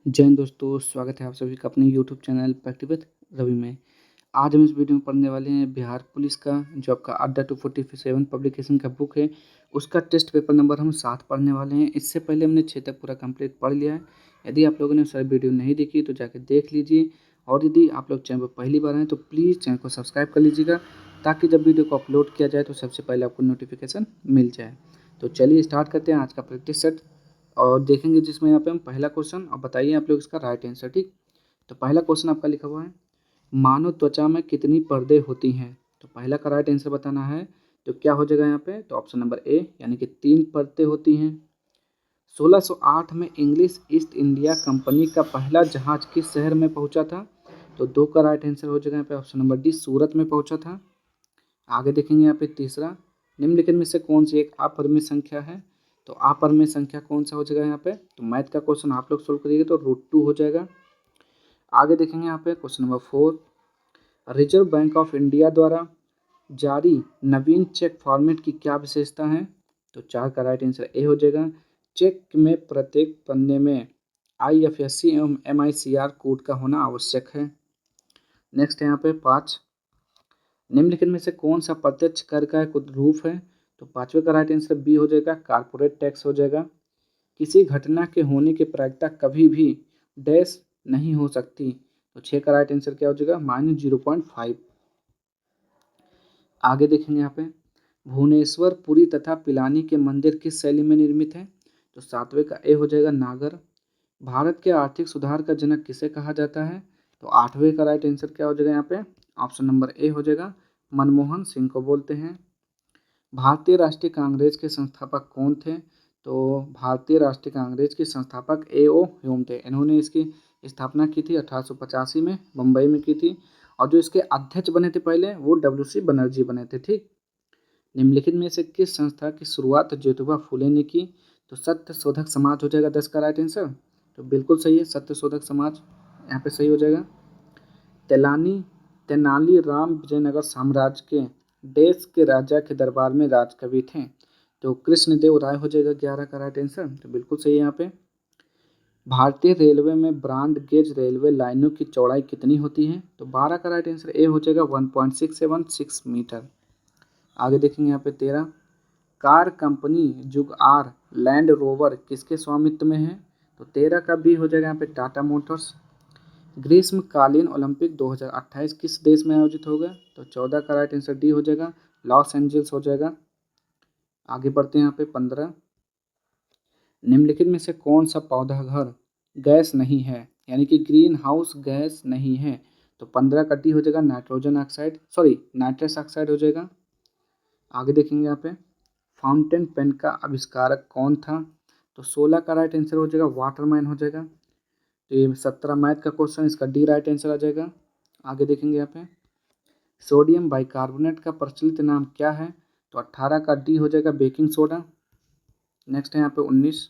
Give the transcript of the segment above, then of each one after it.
जय हिंद दोस्तों, स्वागत है आप सभी का अपने YouTube channel practice with Ravi में। आज हम इस वीडियो में पढ़ने वाले हैं बिहार पुलिस का जो आपका अड्डा 247 पब्लिकेशन का बुक है, उसका टेस्ट पेपर नंबर हम 7 पढ़ने वाले हैं। इससे पहले हमने 6 तक पूरा कंप्लीट पढ़ लिया है। यदि आप लोगों ने सारी वीडियो नहीं देखी तो जाकर देख लीजिए, और यदि आप लोग चैनल पर पहली बार आएँ तो प्लीज़ चैनल को सब्सक्राइब कर लीजिएगा, ताकि जब वीडियो को अपलोड किया जाए तो सबसे पहले आपको नोटिफिकेशन मिल जाए। तो चलिए स्टार्ट करते हैं आज का प्रैक्टिस सेट और देखेंगे, जिसमें यहाँ पे हम पहला क्वेश्चन, और बताइए आप लोग इसका राइट आंसर। ठीक, तो पहला क्वेश्चन आपका लिखा हुआ है, मानव त्वचा में कितनी परदें होती हैं। तो पहला का राइट आंसर बताना है, तो क्या हो जाएगा यहाँ पे, तो ऑप्शन नंबर ए यानी कि 3 परतें होती हैं। 1608 में इंग्लिश ईस्ट इंडिया कंपनी का पहला जहाज किस शहर में पहुंचा था। तो 2 का राइट आंसर हो जाएगा यहाँ पे ऑप्शन नंबर डी, सूरत में पहुंचा था। आगे देखेंगे यहाँ पे तीसरा, निम्नलिखित में से कौन सी एक अपरिमेय संख्या है। तो अपरिमेय संख्या कौन सा हो जाएगा यहाँ पे, तो मैथ का क्वेश्चन आप लोग सोल्व करिएगा तो √2 हो जाएगा। आगे देखेंगे यहाँ पे question number 4, reserve bank of India द्वारा जारी नवीन चेक फॉर्मेट की क्या विशेषता है। तो 4 का राइट आंसर ए हो जाएगा। चेक में प्रत्येक पन्ने में IFSC एवं MICR कोड का होना आवश्यक है। नेक्स्ट है यहाँ पे 5, निम्नलिखित में से कौन सा प्रत्यक्ष कर का एक रूप है। तो 5वें का राइट आंसर बी हो जाएगा, कारपोरेट टैक्स हो जाएगा। किसी घटना के होने की प्रायिकता कभी भी डैश नहीं हो सकती। तो 6 का राइट आंसर क्या हो जाएगा, -0.5। आगे देखेंगे यहाँ पे, भुवनेश्वर पुरी तथा पिलानी के मंदिर किस शैली में निर्मित है। तो 7वें का ए हो जाएगा, नागर। भारत के आर्थिक सुधार का जनक किसे कहा जाता है। तो 8वें का राइट आंसर क्या हो जाएगा यहाँ पे, ऑप्शन नंबर ए हो जाएगा, मनमोहन सिंह को बोलते हैं। भारतीय राष्ट्रीय कांग्रेस के संस्थापक कौन थे। तो भारतीय राष्ट्रीय कांग्रेस के संस्थापक A.O. ह्यूम थे। इन्होंने इसकी स्थापना की थी 1885 में, मुंबई में की थी। और जो इसके अध्यक्ष बने थे पहले, वो W.C. बनर्जी बने थे। ठीक, निम्नलिखित में से किस संस्था की शुरुआत ज्योतिबा फुले ने की। तो सत्य शोधक समाज हो जाएगा 10 का राइट आंसर। तो बिल्कुल सही है, सत्य शोधक समाज यहाँ पे सही हो जाएगा। तेलानी तेनालीराम विजयनगर साम्राज्य के देश के राजा के दरबार में राजकवि थे। तो कृष्णदेव राय हो जाएगा 11 का राइट आंसर। तो बिल्कुल सही है यहाँ पे। भारतीय रेलवे में ब्रॉड गेज रेलवे लाइनों की चौड़ाई कितनी होती है। तो 12 का राइट आंसर ए हो जाएगा, 1.676 मीटर। आगे देखेंगे यहाँ पे 13, कार कंपनी जुगआर लैंड रोवर किसके स्वामित्व में है। तो 13 का बी हो जाएगा यहाँ पे, टाटा मोटर्स। ग्रीष्मकालीन ओलंपिक 2028 किस देश में आयोजित होगा। तो 14 का राइट आंसर डी हो जाएगा, लॉस एंजल्स हो जाएगा। आगे बढ़ते हैं यहाँ पे 15, निम्नलिखित में से कौन सा पौधा घर गैस नहीं है, यानी कि ग्रीन हाउस गैस नहीं है। तो 15 का डी हो जाएगा, nitrogen oxide, sorry nitrous oxide हो जाएगा। आगे देखेंगे यहाँ पे, फाउंटेन पेन का आविष्कारक कौन था। तो 16 का राइट आंसर हो जाएगा, वाटरमैन हो जाएगा। तो ये 17 मैथ का क्वेश्चन, इसका डी राइट आंसर आ जाएगा। आगे देखेंगे यहाँ पे, सोडियम बाइकार्बोनेट का प्रचलित नाम क्या है। तो 18 का डी हो जाएगा, बेकिंग सोडा। नेक्स्ट है यहाँ पे 19,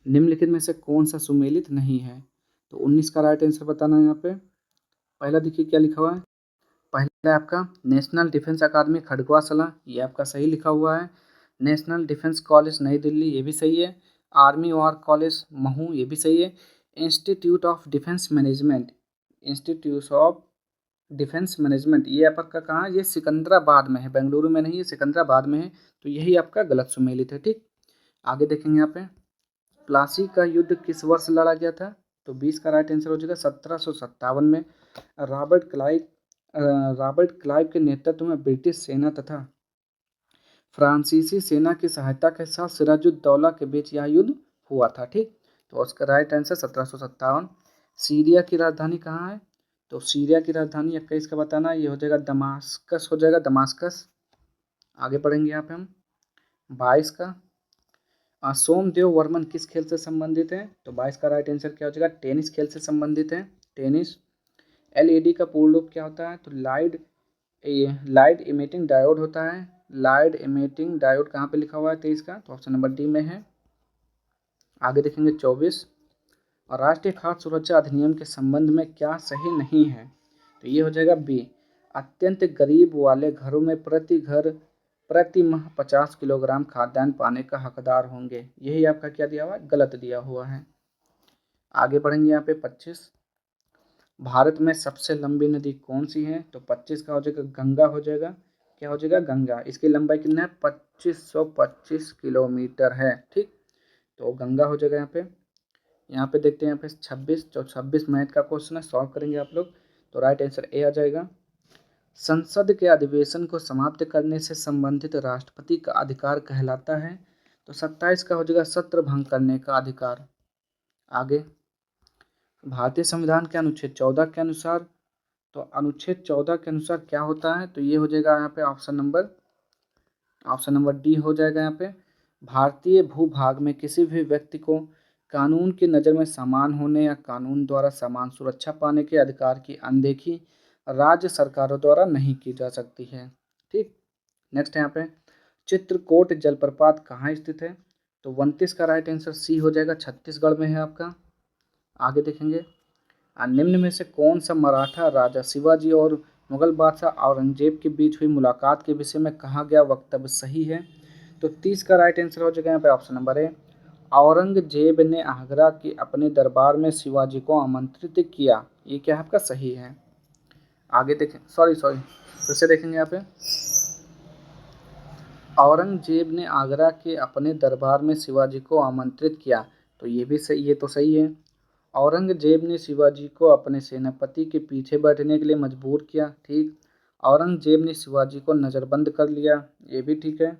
निम्नलिखित में से कौन सा सुमेलित नहीं है। तो 19 का राइट आंसर बताना है यहाँ पे। पहला देखिए क्या लिखा हुआ है, पहला है आपका नेशनल डिफेंस अकादमी खड़गवासला, ये आपका सही लिखा हुआ है। नेशनल डिफेंस कॉलेज नई दिल्ली, ये भी सही है। आर्मी वॉर कॉलेज महू, ये भी सही है। Institute of defence management, institute of defence management, ये आपका कहाँ है, ये सिकंदराबाद में है, बेंगलुरु में नहीं है, सिकंदराबाद में है। तो यही आपका गलत सुमेलित है। ठीक, आगे देखेंगे यहाँ पे, प्लासी का युद्ध किस वर्ष लड़ा गया था। तो 20 का राइट आंसर हो जाएगा, 1757 में। रॉबर्ट क्लाइव रॉबर्ट क्लाइव के नेतृत्व में ब्रिटिश सेना तथा फ्रांसीसी सेना की सहायता के साथ सिराजुद्दौला के बीच यह युद्ध हुआ था। ठीक, तो उसका राइट आंसर 1757। सीरिया की राजधानी कहाँ है। तो सीरिया की राजधानी 21 का बताना, ये हो जाएगा दमास्कस हो जाएगा, दमास्कस। आगे बढ़ेंगे यहाँ पे हम 22 का, सोमदेव वर्मन किस खेल से संबंधित है। तो 22 का राइट आंसर क्या हो जाएगा, टेनिस खेल से संबंधित है, टेनिस। LED का पूर्ण रूप क्या होता है। तो लाइट इमिटिंग डायोड होता है। लाइट इमिटिंग डायोड कहाँ पे लिखा हुआ है 23 का, तो ऑप्शन नंबर डी में है। आगे देखेंगे 24, और राष्ट्रीय खाद्य सुरक्षा अधिनियम के संबंध में क्या सही नहीं है। तो ये हो जाएगा बी, अत्यंत गरीब वाले घरों में प्रति माह 50 किलोग्राम खाद्यान्न पाने का हकदार होंगे। यही आपका क्या दिया हुआ है, गलत दिया हुआ है। आगे बढ़ेंगे यहाँ पे 25, भारत में सबसे लंबी नदी कौन सी है? तो 25 का हो जाएगा गंगा हो जाएगा। क्या हो जाएगा? गंगा। इसकी लंबाई कितना है? 2525 किलोमीटर है। ठीक, तो गंगा हो जाएगा यहाँ पे। यहाँ पे देखते हैं यहाँ पे 26, जो 26 मैथ का क्वेश्चन है, सॉल्व करेंगे आप लोग। तो राइट आंसर ए आ जाएगा। संसद के अधिवेशन को समाप्त करने से संबंधित राष्ट्रपति का अधिकार कहलाता है। तो 27 का हो जाएगा सत्र भंग करने का अधिकार। आगे, भारतीय संविधान के अनुच्छेद 14 के अनुसार, तो अनुच्छेद 14 के अनुसार क्या होता है? तो ये हो जाएगा यहाँ पे ऑप्शन नंबर डी हो जाएगा यहाँ पे। भारतीय भूभाग में किसी भी व्यक्ति को कानून की नज़र में समान होने या कानून द्वारा समान सुरक्षा पाने के अधिकार की अनदेखी राज्य सरकारों द्वारा नहीं की जा सकती है। ठीक, नेक्स्ट यहाँ पे चित्रकूट जलप्रपात कहाँ स्थित है? तो 29 का राइट आंसर सी हो जाएगा, छत्तीसगढ़ में है आपका। आगे देखेंगे, निम्न में से कौन सा मराठा राजा शिवाजी और मुगल बादशाह औरंगजेब के बीच हुई मुलाकात के विषय में कहा गया वक्तव्य सही है? तो 30 का राइट आंसर हो जाएगा यहाँ पे ऑप्शन नंबर ए, औरंगजेब ने आगरा के अपने दरबार में शिवाजी को आमंत्रित किया। ये क्या आपका सही है? आगे देखें, सॉरी फिर से देखेंगे यहाँ पे, औरंगजेब ने आगरा के अपने दरबार में शिवाजी को आमंत्रित किया। तो ये भी सही, ये तो सही है। औरंगजेब ने शिवाजी को अपने सेनापति के पीछे बैठने के लिए मजबूर किया। ठीक, औरंगजेब ने शिवाजी को नज़रबंद कर लिया। ये भी ठीक है।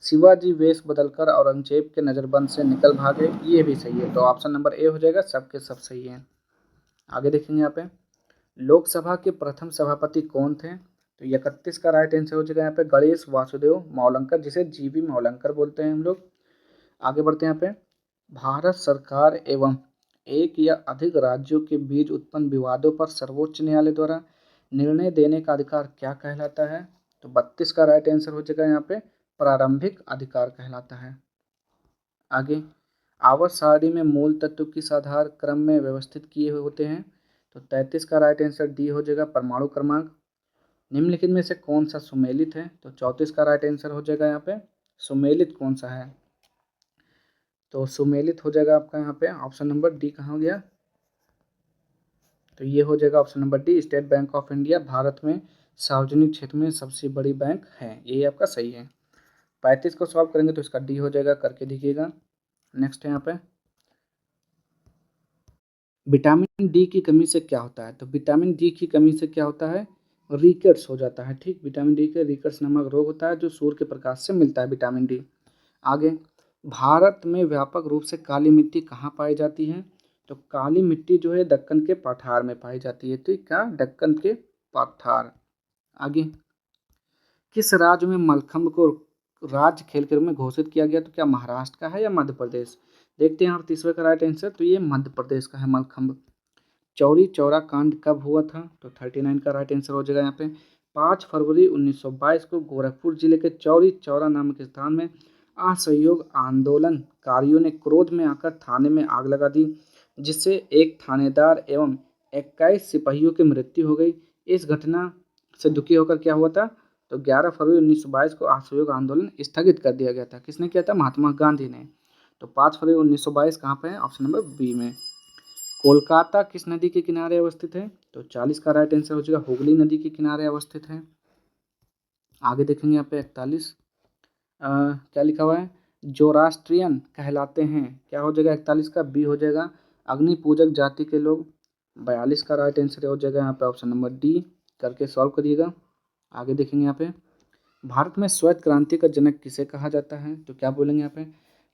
शिवाजी वेश बदलकर औरंगजेब के नज़रबंद से निकल भागे। ये भी सही है। तो ऑप्शन नंबर ए हो जाएगा, सबके सब सही है। आगे देखेंगे यहाँ पे, लोकसभा के प्रथम सभापति कौन थे? तो 31 का राइट आंसर हो जाएगा यहाँ पे गणेश वासुदेव मौलंकर, जिसे जीवी मौलंकर बोलते हैं हम लोग। आगे बढ़ते हैं यहाँ पे, भारत सरकार एवं एक या अधिक राज्यों के बीच उत्पन्न विवादों पर सर्वोच्च न्यायालय द्वारा निर्णय देने का अधिकार क्या कहलाता है? तो 32 का राइट आंसर हो जाएगा यहाँ पे प्रारंभिक अधिकार कहलाता है। आगे, आवर्त सारणी में मूल तत्व किस आधार क्रम में व्यवस्थित किए हुए होते हैं? तो 33 का राइट आंसर डी हो जाएगा परमाणु क्रमांक। निम्नलिखित में से कौन सा सुमेलित है? तो 34 का राइट आंसर हो जाएगा यहाँ पे सुमेलित कौन सा है? तो सुमेलित हो जाएगा आपका यहाँ पे ऑप्शन नंबर डी। कहाँ हो गया? तो ये हो जाएगा option number D, state bank of India Bharat में सार्वजनिक क्षेत्र में सबसे बड़ी बैंक है। यही आपका सही है। 35 को सॉल्व करेंगे तो इसका डी हो जाएगा, करके देखिएगा। नेक्स्ट है यहाँ पे, विटामिन डी की कमी से क्या होता है? तो विटामिन डी की कमी से क्या होता है? रिकेट्स हो जाता है। ठीक, विटामिन डी के रिकेट्स नामक रोग होता है जो सूर्य के प्रकाश से मिलता है विटामिन डी। आगे, भारत में व्यापक रूप से काली मिट्टी कहाँ पाई जाती है? तो काली मिट्टी जो है दक्कन के पठार में पाई जाती है। ठीक, क्या? दक्कन के पठार। आगे, किस राज्य में मलखम्ब को राज्य खेल के रूप में घोषित किया गया? तो क्या महाराष्ट्र का है या मध्य प्रदेश? देखते हैं। और तीसरे का राइट आंसर, तो ये मध्य प्रदेश का है मलखम्ब। चौरी चौरा कांड कब हुआ था? तो 39 का राइट आंसर हो जाएगा यहाँ पे 5 फरवरी 1922 को गोरखपुर जिले के चौरी चौरा नामक स्थान में असहयोग आंदोलनकारियों ने क्रोध में आकर थाने में आग लगा दी, जिससे एक थानेदार एवं 21 सिपाहियों की मृत्यु हो गई। इस घटना से दुखी होकर क्या हुआ था? तो 11 फरवरी 1922 को असहयोग आंदोलन स्थगित कर दिया गया था। किसने किया था? महात्मा गांधी ने। तो 5 फरवरी 1922 कहाँ पे है? ऑप्शन नंबर बी में। कोलकाता किस नदी के किनारे अवस्थित है? तो 40 का राइट आंसर हो जाएगा हुगली नदी के किनारे अवस्थित है। आगे देखेंगे यहाँ पे 41, क्या लिखा हुआ है? जोरास्ट्रियन कहलाते हैं। क्या हो जाएगा 41 का? बी हो जाएगा अग्नि पूजक जाति के लोग। 42 का राइट आंसर हो जाएगा यहाँ पे ऑप्शन नंबर डी, करके सॉल्व करिएगा। आगे देखेंगे यहाँ पे, भारत में श्वेत क्रांति का जनक किसे कहा जाता है? तो क्या बोलेंगे यहाँ पे?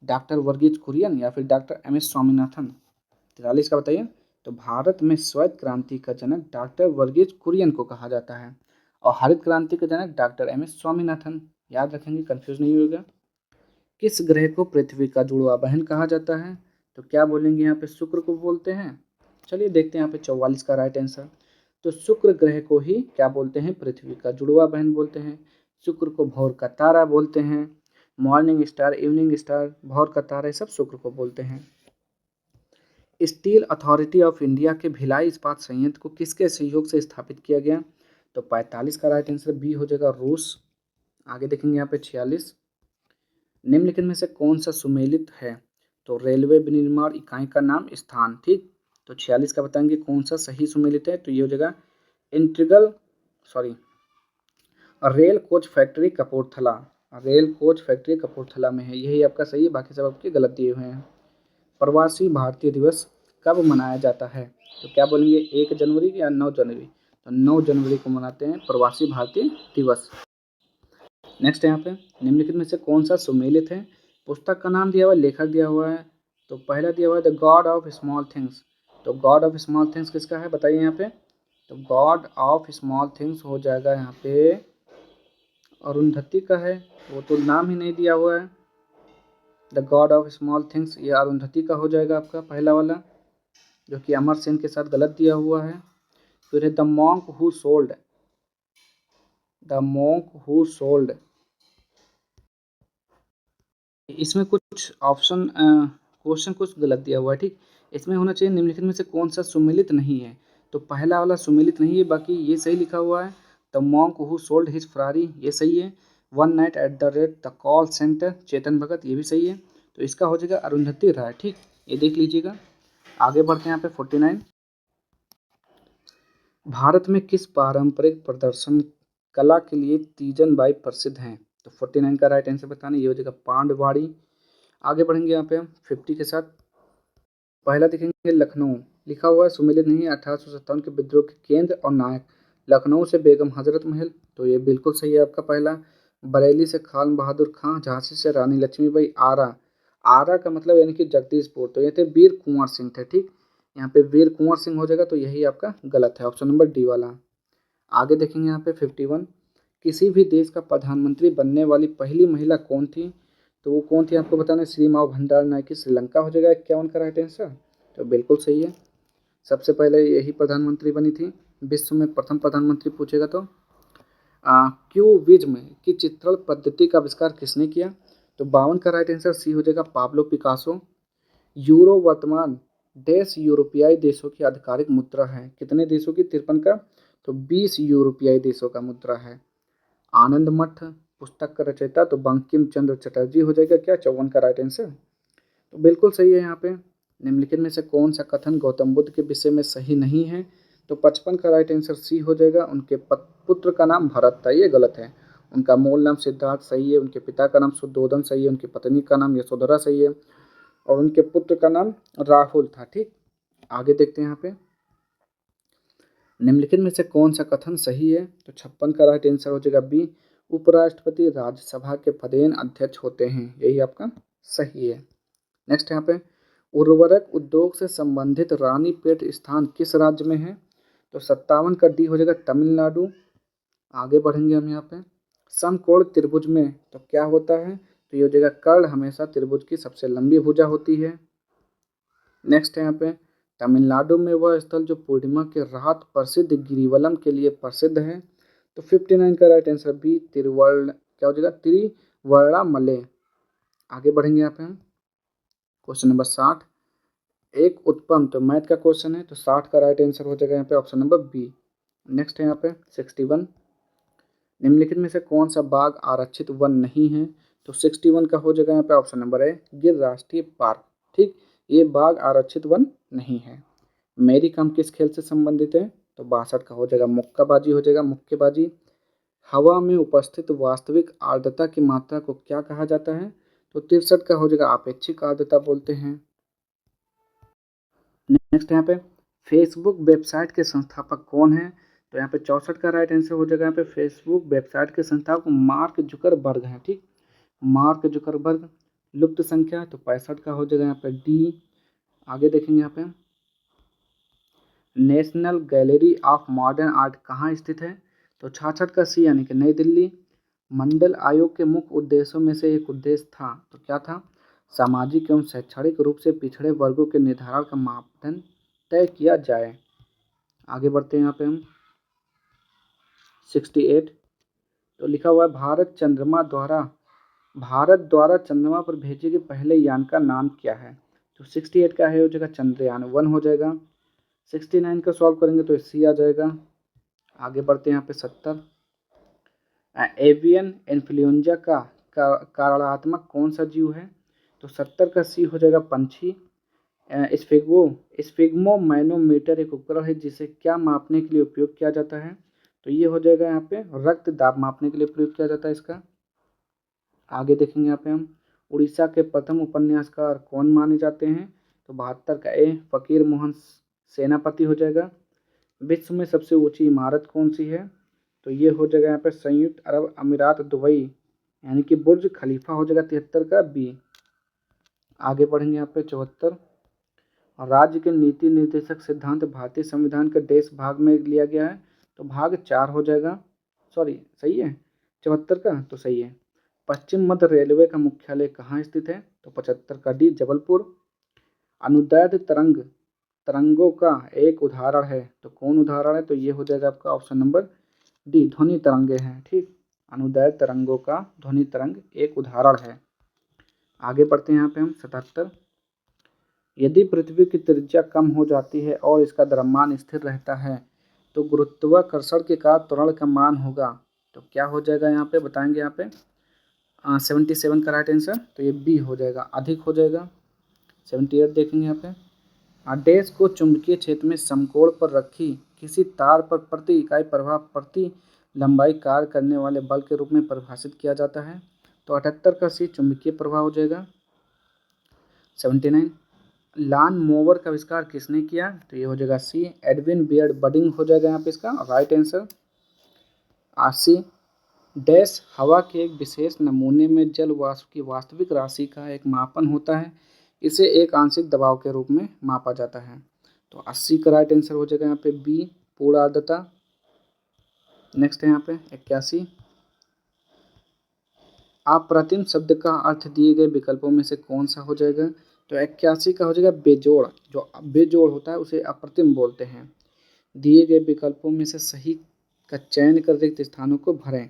डॉक्टर वर्गीज कुरियन या फिर डॉक्टर एम एस स्वामीनाथन? 43 का बताइए। तो भारत में श्वेत क्रांति का जनक डॉक्टर वर्गीज कुरियन को कहा जाता है और हरित क्रांति का जनक डॉक्टर एम एस स्वामीनाथन। याद रखेंगे, कंफ्यूज नहीं होगा। किस ग्रह को पृथ्वी का जुड़वा बहन कहा जाता है? तो क्या बोलेंगे यहाँ पे? शुक्र को बोलते हैं। चलिए देखते हैं यहाँ पे 44 का राइट आंसर। तो शुक्र ग्रह को ही क्या बोलते हैं? पृथ्वी का जुड़वा बहन बोलते हैं। शुक्र को भौर का तारा बोलते हैं। मॉर्निंग स्टार, इवनिंग स्टार, भौर का तारा, ये सब शुक्र को बोलते हैं। स्टील अथॉरिटी ऑफ इंडिया के भिलाई इस्पात संयंत्र को किसके सहयोग से स्थापित किया गया? तो 45 का राइट आंसर बी हो जाएगा रूस। आगे देखेंगे यहाँ पे 46, निम्नलिखित में से कौन सा सुमेलित है? तो रेलवे विनिर्माण इकाई का नाम स्थान, ठीक। तो 46 का बताएंगे कौन सा सही सुमेलित है, तो ये हो जाएगा integral sorry rail coach factory Kapurthala. Rail coach factory Kapurthala में है, यही आपका सही है, बाकी सब आपके गलत दिए हुए हैं। प्रवासी भारतीय दिवस कब मनाया जाता है, तो क्या बोलेंगे 1 जनवरी या 9 जनवरी, तो 9 जनवरी को मनाते हैं प्रवासी भारतीय दिवस। नेक्स्ट यहाँ पे निम्नलिखित में से कौन सा सुमेलित है, पुस्तक का नाम दिया हुआ है, लेखक दिया हुआ है। तो पहला दिया हुआ है the God of small things, तो गॉड ऑफ स्मॉल थिंग्स किसका है बताइए यहाँ पे, तो गॉड ऑफ स्मॉल थिंग्स हो जाएगा यहाँ पे अरुंधति का है, वो तो नाम ही नहीं दिया हुआ है। The God of small things ये अरुंधति का हो जाएगा आपका पहला वाला, जो कि अमर सेन के साथ गलत दिया हुआ है। फिर है the monk who sold, the monk who sold, इसमें कुछ ऑप्शन क्वेश्चन कुछ गलत दिया हुआ है, ठीक। इसमें होना चाहिए निम्नलिखित में से कौन सा सुमेलित नहीं है, तो पहला वाला सुमेलित नहीं है, बाकी ये सही लिखा हुआ है। The monk who sold his Ferrari ये सही है। One night at the rate the call centre Chetan Bhagat ये भी सही है। तो इसका हो जाएगा अरुंधति राय, ठीक, ये देख लीजिएगा। आगे बढ़ते हैं यहाँ पे 49। भारत में किस पारंपरिक प्रदर्शन कला के लिए तीजन बाई प्रसिद्ध हैं, तो 49 का राइट आंसर बताना, ये हो जाएगा पांडवाड़ी। आगे बढ़ेंगे यहाँ पे हम 50 के साथ। पहला देखेंगे लखनऊ, लिखा हुआ है सुमेलित नहीं है, 1857 के विद्रोह के केंद्र और नायक, लखनऊ से बेगम हजरत महल, तो ये बिल्कुल सही है आपका पहला। बरेली से खान बहादुर खां, झांसी से रानी लक्ष्मीबाई, आरा, आरा का मतलब यानी कि जगदीशपुर, तो ये थे वीर कुंवर सिंह थे, ठीक। यहाँ पे वीर कुंवर सिंह हो जाएगा, तो यही आपका गलत है, ऑप्शन नंबर डी वाला। आगे देखेंगे यहाँ पे 51। किसी भी देश का प्रधानमंत्री बनने वाली पहली महिला कौन थी, तो वो कौन थी आपको बताना है, श्री माव भंडार नायकी, श्रीलंका हो जाएगा 51 का राइट आंसर, तो बिल्कुल सही है। सबसे पहले यही प्रधानमंत्री बनी थी, विश्व में प्रथम प्रधानमंत्री पूछेगा तो। क्यूबिज्म की चित्रण पद्धति का आविष्कार किसने किया, तो 52 का राइट आंसर सी हो जाएगा पाब्लो पिकासो। यूरो वर्तमान देश यूरोपियाई देशों की आधिकारिक मुद्रा है, कितने देशों की, 53 का, तो 20 यूरोपियाई देशों का मुद्रा है। आनंद मठ पुस्तक का रचयिता, तो बंकिम चंद्र चटर्जी हो जाएगा क्या, 54 का राइट आंसर, तो बिल्कुल सही है। यहाँ पे निम्नलिखित में से कौन सा कथन गौतम बुद्ध के विषय में सही नहीं है, तो 55 का राइट आंसर सी हो जाएगा, उनके पुत्र का नाम भरत था, ये गलत है। उनका मूल नाम सिद्धार्थ सही है, उनके पिता का नाम शुद्धोधन सही है, उनकी पत्नी का नाम यशोधरा सही है, और उनके पुत्र का नाम राहुल था, ठीक। आगे देखते हैं यहाँ पे निम्नलिखित में से कौन सा कथन सही है, तो 56 का राइट आंसर हो जाएगा बी, उपराष्ट्रपति राज्यसभा के पदेन अध्यक्ष होते हैं, यही आपका सही है। नेक्स्ट यहाँ पे उर्वरक उद्योग से संबंधित रानीपेट स्थान किस राज्य में है, तो 57 का डी हो जाएगा तमिलनाडु। आगे बढ़ेंगे हम यहाँ पे समकोण त्रिभुज में तो क्या होता है, तो ये हो जाएगा कर्ण हमेशा त्रिभुज की सबसे लंबी भुजा होती है। नेक्स्ट है यहाँ पे तमिलनाडु में वह स्थल जो पूर्णिमा के रात प्रसिद्ध गिरिवलम के लिए प्रसिद्ध है, तो 59 का राइट आंसर बी तिरुवल क्या हो जाएगा तिरुवल्लामले। आगे बढ़ेंगे यहाँ पे हम क्वेश्चन नंबर 60 एक उत्पन्न, तो मैथ का क्वेश्चन है, तो 60 का राइट आंसर हो जाएगा यहाँ पे ऑप्शन नंबर बी। नेक्स्ट है यहाँ पे 61 निम्नलिखित में से कौन सा बाघ आरक्षित वन नहीं है, तो 61 का हो जाएगा यहाँ पे ऑप्शन नंबर ए गिर राष्ट्रीय पार्क, ठीक, ये बाघ आरक्षित वन नहीं है। मेरी कम किस खेल से संबंधित है, तो 62 का हो जाएगा मुक्काबाजी हो जाएगा मुक्केबाजी। हवा में उपस्थित वास्तविक आर्द्रता की मात्रा को क्या कहा जाता है, तो 63 का हो जाएगा आपेक्षिक आर्द्रता बोलते हैं। नेक्स्ट यहाँ पे फेसबुक वेबसाइट के संस्थापक कौन है, तो यहाँ पे 64 का राइट आंसर हो जाएगा यहाँ पे फेसबुक वेबसाइट के संस्थापक मार्क जुकरबर्ग हैं, ठीक, मार्क जुकरबर्ग। लुप्त संख्या तो 65 का हो जाएगा यहाँ पे डी। आगे देखेंगे यहाँ पे national gallery of modern art कहाँ स्थित है, तो 66 का सी यानी कि नई दिल्ली। मंडल आयोग के मुख्य उद्देश्यों में से एक उद्देश्य था, तो क्या था, सामाजिक एवं शैक्षणिक रूप से पिछड़े वर्गों के निर्धारण का मापदंड तय किया जाए। आगे बढ़ते हैं यहाँ पे हम 68 तो लिखा हुआ है भारत द्वारा चंद्रमा पर भेजे गए पहले यान का नाम क्या है, तो 68 का है हो जाएगा चंद्रयान-1 हो जाएगा। 69 का सॉल्व करेंगे तो सी आ जाएगा। आगे बढ़ते हैं यहाँ पे 70 एवियन इन्फ्लुएंजा का कारणात्मक कौन सा जीव है, तो 70 का सी हो जाएगा पंछी। स्फिग्मोमैनोमीटर एक उपकरण है जिसे क्या मापने के लिए उपयोग किया जाता है? तो ये हो जाएगा यहाँ पे रक्त दाब मापने के लिए प्रयोग किया जाता है इसका। आगे देखेंगे यहाँ पे हम उड़ीसा के प्रथम उपन्यासकार कौन माने जाते हैं? तो 72 का ए फकीर मोहन सेनापति हो जाएगा। विश्व में सबसे ऊंची इमारत कौन सी है? तो ये हो जाएगा यहाँ पे संयुक्त अरब अमीरात दुबई यानी कि बुर्ज खलीफा हो जाएगा 73 का बी। आगे बढ़ेंगे यहाँ पे 74 राज्य के नीति निर्देशक सिद्धांत भारतीय संविधान के देश भाग में लिया गया है। तो भाग 4 हो जाएगा, सॉरी सही है 74 का, तो सही है। पश्चिम मध्य रेलवे का मुख्यालय कहाँ स्थित है? तो 75 का डी जबलपुर। अनुदैर्ध्य तरंगों का एक उदाहरण है, तो कौन उदाहरण है? तो ये हो जाएगा आपका ऑप्शन नंबर डी ध्वनि तरंगे हैं। ठीक, अनुदैर्ध्य तरंगों का ध्वनि तरंग एक उदाहरण है। आगे बढ़ते हैं यहाँ पे हम 77 यदि पृथ्वी की त्रिज्या कम हो जाती है और इसका द्रव्यमान स्थिर रहता है तो गुरुत्वाकर्षण के कारण त्वरण का मान होगा। तो क्या हो जाएगा यहाँ पे बताएंगे यहाँ पे 77 का राइट आंसर, तो ये बी हो जाएगा, अधिक हो जाएगा। 78 देखेंगे यहाँ पे डैश को चुंबकीय क्षेत्र में समकोण पर रखी किसी तार पर प्रति इकाई प्रभाव प्रति लंबाई कार्य करने वाले बल के रूप में परिभाषित किया जाता है। तो 78 का सी चुंबकीय प्रभाव हो जाएगा। 79 लान मोवर का आविष्कार किसने किया? तो ये हो जाएगा सी एडविन बियर्ड बडिंग हो जाएगा यहाँ पे इसका राइट आंसर। 80 डैश हवा के एक विशेष नमूने में जल वाष्प की वास्तविक राशि का एक मापन होता है, इसे एक आंशिक दबाव के रूप में मापा जाता है। तो 80 का राइट आंसर हो जाएगा यहाँ पे बी पूर्ण आर्द्रता। नेक्स्ट है यहाँ पे 81 अप्रतिम शब्द का अर्थ दिए गए विकल्पों में से कौन सा हो जाएगा? तो 81 का हो जाएगा बेजोड़, जो बेजोड़ होता है उसे अप्रतिम बोलते हैं। दिए गए विकल्पों में से सही का चयन कर रिक्त स्थानों को भरें।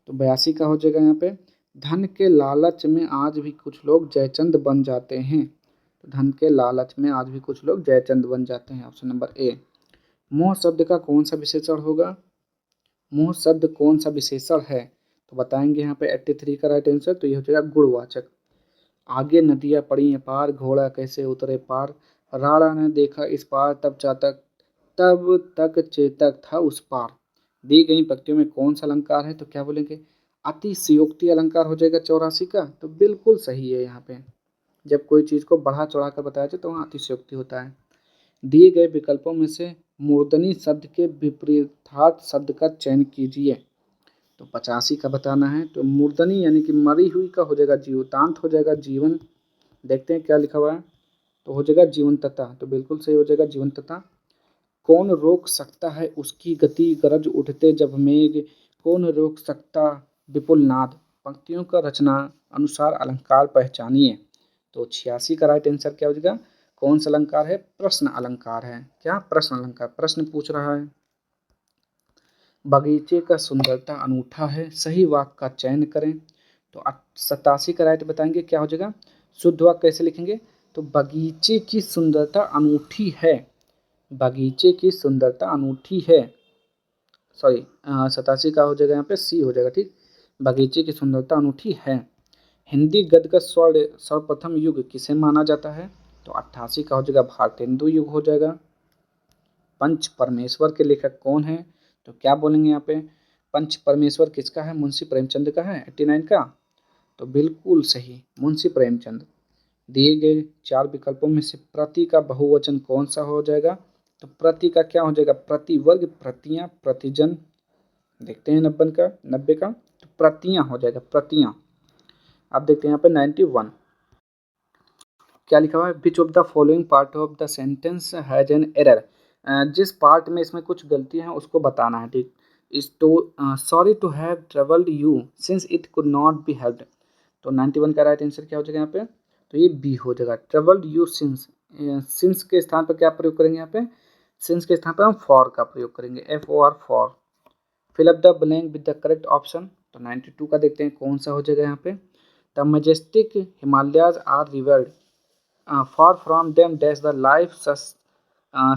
तो 82 का हो जाएगा यहाँ पे धन के लालच में आज भी कुछ लोग जयचंद बन जाते हैं। तो धन के लालच में आज भी कुछ लोग जयचंद बन जाते हैं, ऑप्शन नंबर ए। मोह शब्द का कौन सा विशेषण होगा? मोह शब्द कौन सा विशेषण है? तो बताएंगे यहाँ पे 83 का राइट आंसर, तो ये हो जाएगा गुणवाचक। आगे नदियाँ पड़ी पार घोड़ा कैसे उतरे पार, राणा ने देखा इस पार तब तक चेतक था उस पार। दी गई पंक्तियों में कौन सा अलंकार है? तो क्या बोलेंगे अतिशयोक्ति अलंकार हो जाएगा 84 का, तो बिल्कुल सही है। यहाँ पे जब कोई चीज़ को बढ़ा चढ़ा कर बताया जाए तो वहाँ अतिशयोक्ति होता है। दिए गए विकल्पों में से मूर्धनी शब्द के विपरीतार्थ शब्द का चयन कीजिए। तो 85 का बताना है, तो मूर्धनी यानी कि मरी हुई का हो जाएगा जीवितांत हो जाएगा जीवन। देखते हैं क्या लिखा हुआ है, तो हो जाएगा जीवंतता, तो बिल्कुल सही हो जाएगा जीवंतता। कौन रोक सकता है उसकी गति गरज उठते जब मेघ, कौन रोक सकता विपुल नाद, पंक्तियों का रचना अनुसार अलंकार पहचानिए। तो 86 का राइट आंसर क्या हो जाएगा? कौन सा अलंकार है? प्रश्न अलंकार है। क्या प्रश्न अलंकार? प्रश्न पूछ रहा है। बगीचे का सुंदरता अनूठा है, सही वाक्य का चयन करें। तो 87 का राइट बताएंगे क्या हो जाएगा? शुद्ध वाक्य कैसे लिखेंगे? तो बगीचे की सुंदरता अनूठी है, बगीचे की सुंदरता अनूठी है, सॉरी 87 का हो जाएगा यहाँ पे सी हो जाएगा। ठीक, बगीचे की सुंदरता अनूठी है। हिंदी गद्य का सर्वप्रथम युग किसे माना जाता है? तो 88 का हो जाएगा भारतेंदु युग हो जाएगा। पंच परमेश्वर के लेखक कौन है? तो क्या बोलेंगे यहाँ पे पंच परमेश्वर किसका है? मुंशी प्रेमचंद का है 89 का, तो बिल्कुल सही मुंशी प्रेमचंद। दिए गए 4 विकल्पों में से प्रति का बहुवचन कौन सा हो जाएगा? तो प्रति का क्या हो जाएगा? प्रतिवर्ग, प्रतियां, प्रतिजन। देखते हैं 90 का, तो प्रतियां हो जाएगा, प्रतियां। अब देखते हैं यहाँ पे 91 क्या लिखा हुआ है? Which of the following part of the sentence has an error. जिस पार्ट में इसमें कुछ गलतियां हैं उसको बताना है। ठीक, इस तो sorry to have troubled you since it could not be helped. तो 91 का राइट आंसर क्या हो जाएगा यहाँ पे? तो ये बी हो जाएगा ट्रेवल्ड यू सिंस। सिंस के स्थान पर क्या प्रयोग करेंगे यहाँ पे? सिंस के स्थान पर हम फॉर का प्रयोग करेंगे, FOR for. Fill up the blank with the correct option. तो 92 का देखते हैं कौन सा हो जाएगा यहाँ पे? The majestic Himalayas are revered far from them dash the life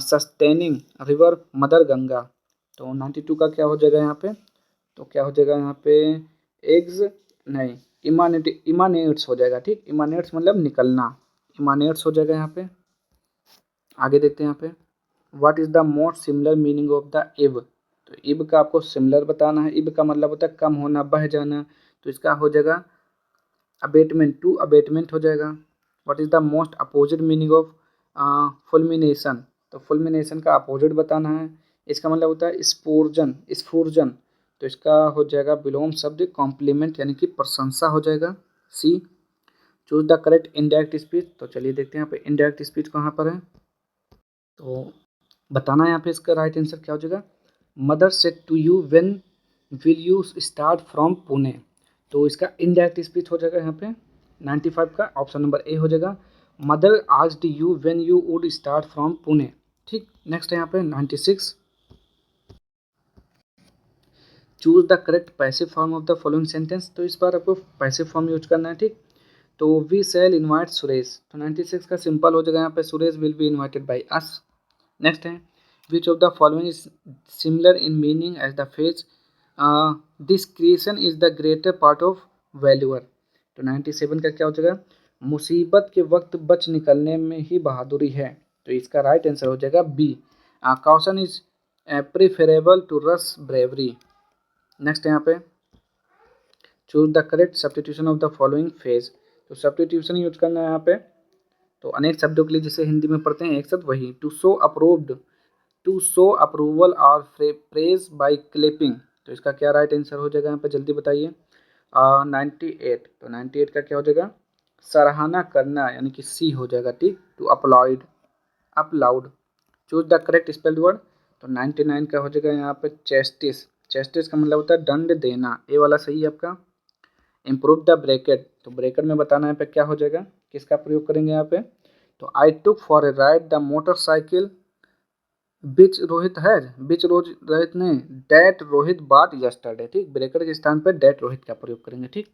sustaining river mother Ganga. तो 92 का क्या हो जाएगा यहाँ पे? तो क्या हो जाएगा यहाँ पे एग्स नहीं इमानेट्स हो जाएगा, ठीक। इमानेट्स मतलब निकलना, इमानेट्स हो जाएगा यहाँ पे। आगे देखते हैं यहाँ पे, what is the most similar meaning of the इब। तो इब का आपको सिमिलर बताना है। इब का मतलब होता है कम होना, बह जाना, तो इसका हो जाएगा अबेटमेंट, टू अबेटमेंट हो जाएगा। What is the most opposite meaning of fulmination. तो फुलमिनेशन का अपोजिट बताना है। इसका मतलब होता है स्फूर्जन, स्फूर्जन, तो इसका हो जाएगा विलोम शब्द कॉम्प्लीमेंट यानी कि प्रशंसा हो जाएगा, C. Choose the correct indirect speech. तो चलिए देखते हैं यहाँ पे इनडायरेक्ट स्पीच कहाँ पर है। तो बताना है यहाँ पे इसका राइट आंसर क्या हो जाएगा, mother said to you when will you start from Pune. तो इसका इनडायरेक्ट स्पीच हो जाएगा यहाँ पे 95 का ऑप्शन नंबर ए हो जाएगा, mother asked you when you would start from Pune, ठीक। नेक्स्ट है यहाँ पे 96, choose the correct passive form of the following sentence. तो इस बार आपको पैसिव फॉर्म यूज करना है, ठीक। तो वी शैल इनवाइट सुरेश, तो 96 का सिंपल हो जाएगा यहाँ पे, Suresh will be invited by us. Next है, which of the following is similar in meaning as the phrase discretion is the greater part of valour. तो 97 का क्या हो जाएगा, मुसीबत के वक्त बच निकलने में ही बहादुरी है। तो इसका राइट आंसर हो जाएगा B, caution is preferable to rash bravery. Next यहाँ पे, choose the correct substitution of the following phase. तो सब्स्टिट्यूशन यूज करना है यहाँ पे। तो अनेक शब्दों के लिए जैसे हिंदी में पढ़ते हैं एक शब्द वही, to show approved, to show approval और प्रेज बाय क्लिपिंग। तो इसका क्या राइट आंसर हो जाएगा यहाँ पे, जल्दी बताइए। 98, तो 98 का क्या हो जाएगा, सराहना करना यानी कि सी हो जाएगा, ठीक। To applaud, applaud. Choose the correct spelled word. तो 99 का हो जाएगा यहाँ पे चेस्टिस, चेस्टिस का मतलब होता है दंड देना, ए वाला सही है आपका। इम्प्रूव द ब्रैकेट, तो ब्रैकेट में बताना है पे क्या हो जाएगा, किसका प्रयोग करेंगे यहाँ पे। तो I took for a ride the motorcycle बिच रोहित है, बिच रोहित ने डेट रोहित बाट यस्टरडे, ठीक। ब्रेकर के स्थान पर डेट रोहित का प्रयोग करेंगे, ठीक।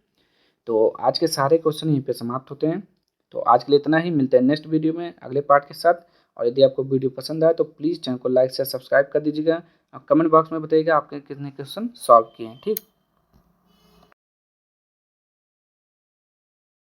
तो आज के सारे क्वेश्चन यहीं पे समाप्त होते हैं। तो आज के लिए इतना ही, मिलते हैं नेक्स्ट वीडियो में अगले पार्ट के साथ। और यदि आपको वीडियो पसंद आए तो प्लीज़ चैनल को लाइक से सब्सक्राइब कर दीजिएगा और कमेंट बॉक्स में बताइएगा आपके कितने क्वेश्चन सॉल्व किए हैं, ठीक।